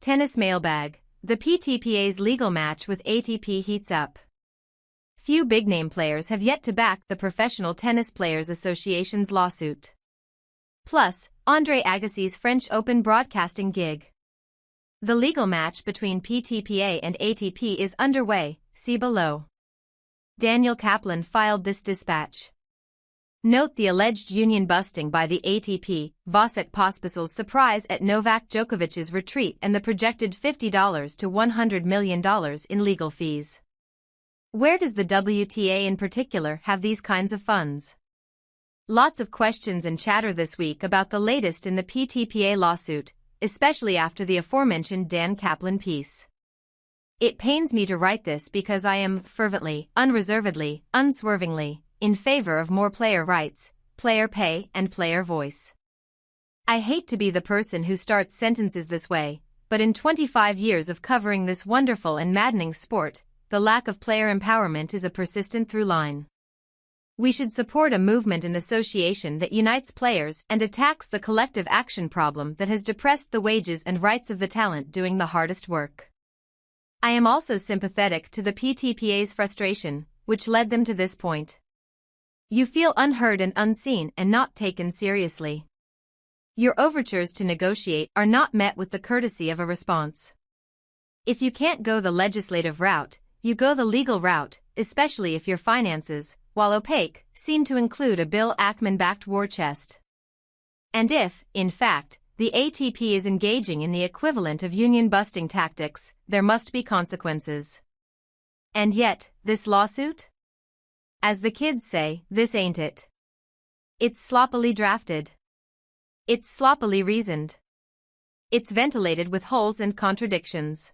Tennis Mailbag. The PTPA's legal match with ATP heats up. Few big-name players have yet to back the Professional Tennis Players Association's lawsuit. Plus, Andre Agassi's French Open broadcasting gig. The legal match between PTPA and ATP is underway, see below. Daniel Kaplan filed this dispatch. Note the alleged union busting by the ATP, Vasek Pospisil's surprise at Novak Djokovic's retreat and the projected $50 to $100 million in legal fees. Where does the WTA in particular have these kinds of funds? Lots of questions and chatter this week about the latest in the PTPA lawsuit, especially after the aforementioned Dan Kaplan piece. It pains me to write this because I am fervently, unreservedly, unswervingly, in favor of more player rights, player pay, and player voice. I hate to be the person who starts sentences this way, but in 25 years of covering this wonderful and maddening sport, the lack of player empowerment is a persistent through line. We should support a movement and association that unites players and attacks the collective action problem that has depressed the wages and rights of the talent doing the hardest work. I am also sympathetic to the PTPA's frustration, which led them to this point. You feel unheard and unseen and not taken seriously. Your overtures to negotiate are not met with the courtesy of a response. If you can't go the legislative route, you go the legal route, especially if your finances, while opaque, seem to include a Bill Ackman-backed war chest. And if, in fact, the ATP is engaging in the equivalent of union-busting tactics, there must be consequences. And yet, this lawsuit? As the kids say, this ain't it. It's sloppily drafted. It's sloppily reasoned. It's ventilated with holes and contradictions.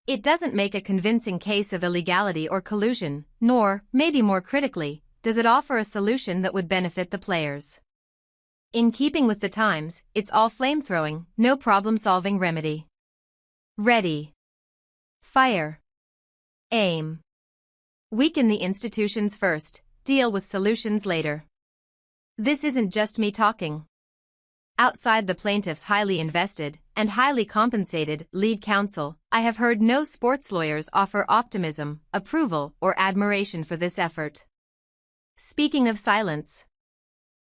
It doesn't make a convincing case of illegality or collusion, nor, maybe more critically, does it offer a solution that would benefit the players. In keeping with the times, it's all flame-throwing, no problem-solving remedy. Ready. Fire. Aim. Weaken the institutions first, deal with solutions later. This isn't just me talking. Outside the plaintiff's highly invested and highly compensated lead counsel, I have heard no sports lawyers offer optimism, approval, or admiration for this effort. Speaking of silence,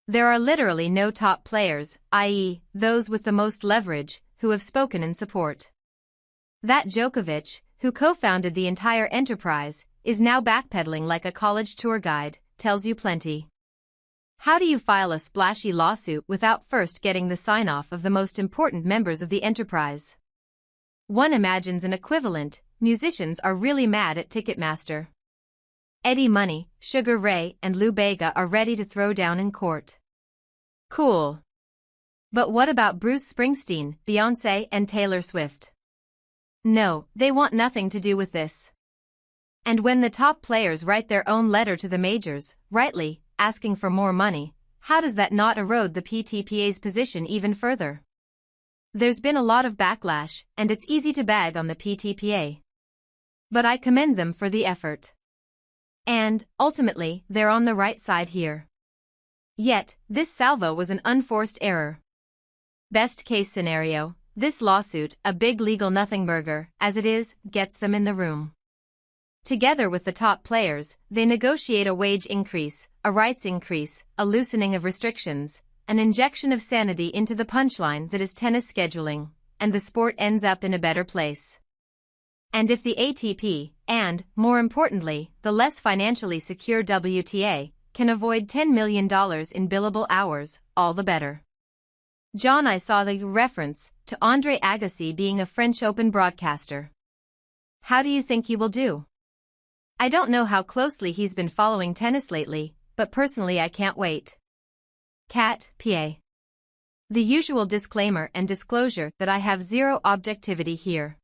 there are literally no top players, i.e., those with the most leverage, who have spoken in support. That Djokovic, who co-founded the entire enterprise, is now backpedaling like a college tour guide, tells you plenty. How do you file a splashy lawsuit without first getting the sign-off of the most important members of the enterprise? One imagines an equivalent. Musicians are really mad at Ticketmaster. Eddie Money, Sugar Ray, and Lou Bega are ready to throw down in court. Cool. But what about Bruce Springsteen, Beyoncé, and Taylor Swift? No, they want nothing to do with this. And when the top players write their own letter to the majors, rightly, asking for more money, how does that not erode the PTPA's position even further? There's been a lot of backlash, and it's easy to bag on the PTPA. But I commend them for the effort. And, ultimately, they're on the right side here. Yet, this salvo was an unforced error. Best case scenario, this lawsuit, a big legal nothing burger, as it is, gets them in the room. Together with the top players, they negotiate a wage increase, a rights increase, a loosening of restrictions, an injection of sanity into the punchline that is tennis scheduling, and the sport ends up in a better place. And if the ATP, and, more importantly, the less financially secure WTA, can avoid $10 million in billable hours, all the better. John, I saw the reference to Andre Agassi being a French Open broadcaster. How do you think he will do? I don't know how closely he's been following tennis lately, but personally I can't wait. Cat, PA. The usual disclaimer and disclosure that I have zero objectivity here.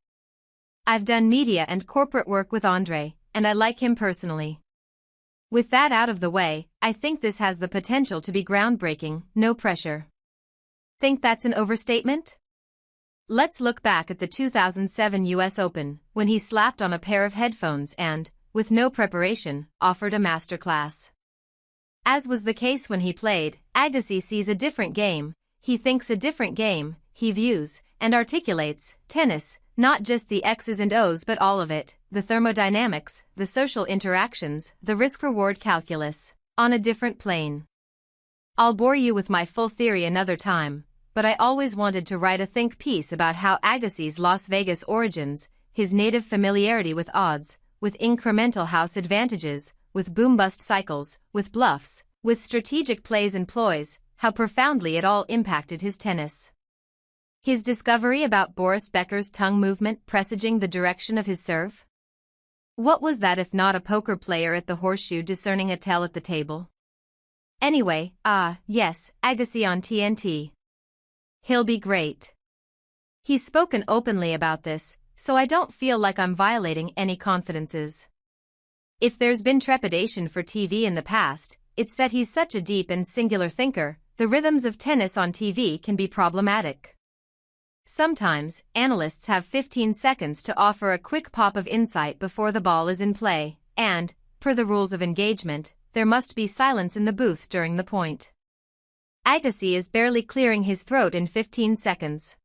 I've done media and corporate work with Andre, and I like him personally. With that out of the way, I think this has the potential to be groundbreaking, no pressure. Think that's an overstatement? Let's look back at the 2007 US Open, when he slapped on a pair of headphones and, with no preparation, offered a masterclass. As was the case when he played, Agassi sees a different game, he thinks a different game, he views and articulates tennis, not just the X's and O's but all of it, the thermodynamics, the social interactions, the risk-reward calculus, on a different plane. I'll bore you with my full theory another time, but I always wanted to write a think piece about how Agassi's Las Vegas origins, his native familiarity with odds, with incremental house advantages, with boom-bust cycles, with bluffs, with strategic plays and ploys, how profoundly it all impacted his tennis. His discovery about Boris Becker's tongue movement presaging the direction of his serve? What was that if not a poker player at the Horseshoe discerning a tell at the table? Anyway, yes, Agassi on TNT. He'll be great. He's spoken openly about this, so I don't feel like I'm violating any confidences. If there's been trepidation for TV in the past, it's that he's such a deep and singular thinker. The rhythms of tennis on TV can be problematic. Sometimes, analysts have 15 seconds to offer a quick pop of insight before the ball is in play, and, per the rules of engagement, there must be silence in the booth during the point. Agassi is barely clearing his throat in 15 seconds.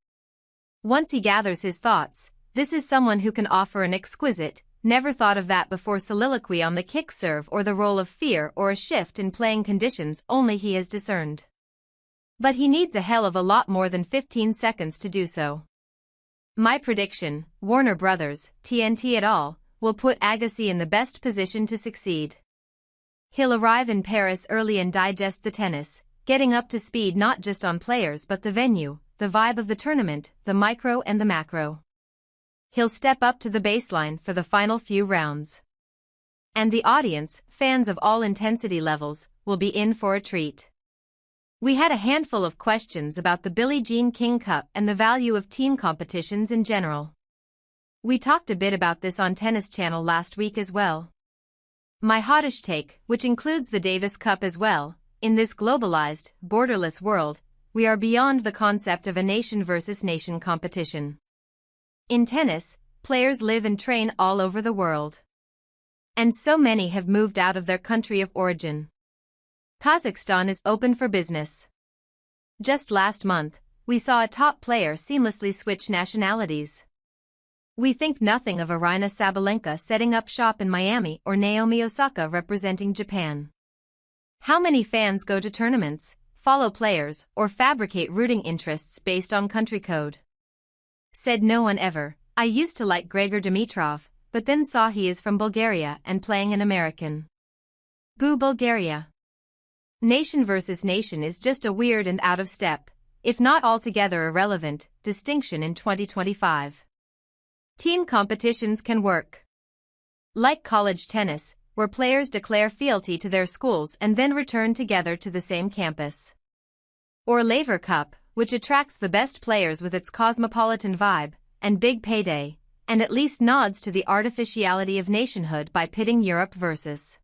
Once he gathers his thoughts, this is someone who can offer an exquisite, never thought of that before soliloquy on the kick serve or the role of fear or a shift in playing conditions only he has discerned. But he needs a hell of a lot more than 15 seconds to do so. My prediction, Warner Brothers, TNT et al., will put Agassi in the best position to succeed. He'll arrive in Paris early and digest the tennis, getting up to speed not just on players but the venue, the vibe of the tournament, the micro and the macro. He'll step up to the baseline for the final few rounds. And the audience, fans of all intensity levels, will be in for a treat. We had a handful of questions about the Billie Jean King Cup and the value of team competitions in general. We talked a bit about this on Tennis Channel last week as well. My hottish take, which includes the Davis Cup as well, in this globalized, borderless world, we are beyond the concept of a nation versus nation competition. In tennis, players live and train all over the world. And so many have moved out of their country of origin. Kazakhstan is open for business. Just last month, we saw a top player seamlessly switch nationalities. We think nothing of Aryna Sabalenka setting up shop in Miami or Naomi Osaka representing Japan. How many fans go to tournaments, follow players, or fabricate rooting interests based on country code? Said no one ever. I used to like Grigor Dimitrov, but then saw he is from Bulgaria and playing an American. Boo Bulgaria. Nation versus nation is just a weird and out of step, if not altogether irrelevant, distinction in 2025. Team competitions can work. Like college tennis, where players declare fealty to their schools and then return together to the same campus. Or Laver Cup, which attracts the best players with its cosmopolitan vibe and big payday, and at least nods to the artificiality of nationhood by pitting Europe versus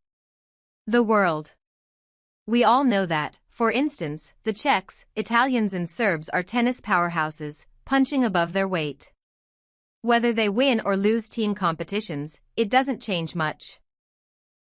the world. We all know that, for instance, the Czechs, Italians and Serbs are tennis powerhouses, punching above their weight. Whether they win or lose team competitions, it doesn't change much.